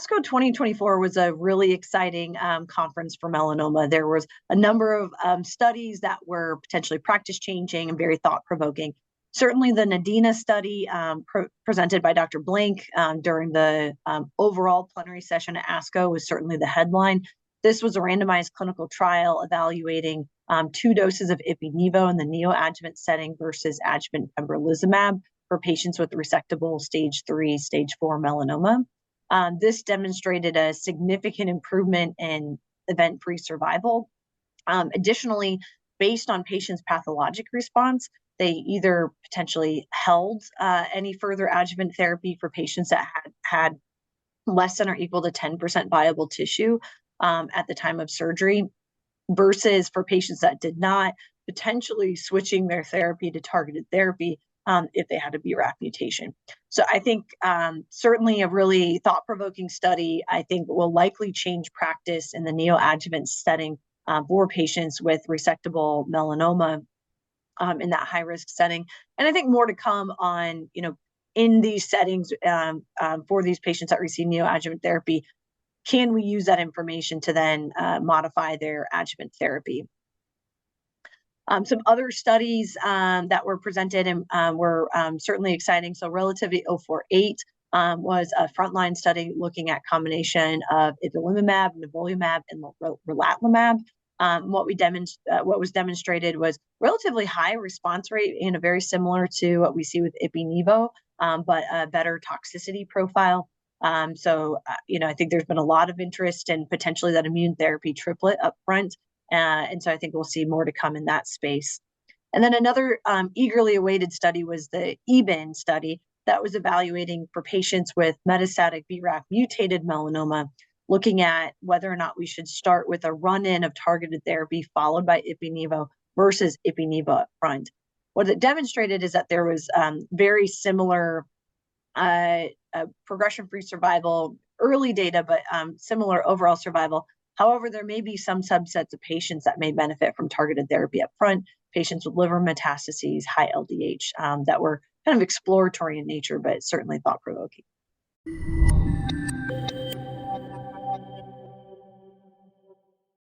ASCO 2024 was a really exciting conference for melanoma. There was a number of studies that were potentially practice-changing and very thought-provoking. Certainly the NADINA study presented by Dr. Blank during the overall plenary session at ASCO was certainly the headline. This was a randomized clinical trial evaluating 2 doses of ipi/nivo in the neoadjuvant setting versus adjuvant pembrolizumab for patients with resectable stage 3, stage 4 melanoma. This demonstrated a significant improvement in event-free survival. Additionally, based on patients' pathologic response, they either potentially held any further adjuvant therapy for patients that had less than or equal to 10% viable tissue at the time of surgery, versus for patients that did not, potentially switching their therapy to targeted therapy if they had a BRAF mutation. So I think certainly a really thought-provoking study, I think will likely change practice in the neoadjuvant setting for patients with resectable melanoma in that high-risk setting. And I think more to come on, in these settings for these patients that receive neoadjuvant therapy, can we use that information to then modify their adjuvant therapy? Some other studies that were presented and were certainly exciting. So Relativity-048 was a frontline study looking at combination of ipilimumab, nivolumab, and relatlimab. What was demonstrated was relatively high response rate, very similar to what we see with ipi/nivo, but a better toxicity profile. I think there's been a lot of interest in potentially that immune therapy triplet up front. And so I think we'll see more to come in that space. And then another eagerly awaited study was the EBIN study that was evaluating for patients with metastatic BRAF mutated melanoma, looking at whether or not we should start with a run-in of targeted therapy followed by ipi/nivo versus ipi/nivo up front. What it demonstrated is that there was very similar progression-free survival, early data, but similar overall survival. However, there may be some subsets of patients that may benefit from targeted therapy up front, patients with liver metastases, high LDH, that were kind of exploratory in nature, but certainly thought-provoking.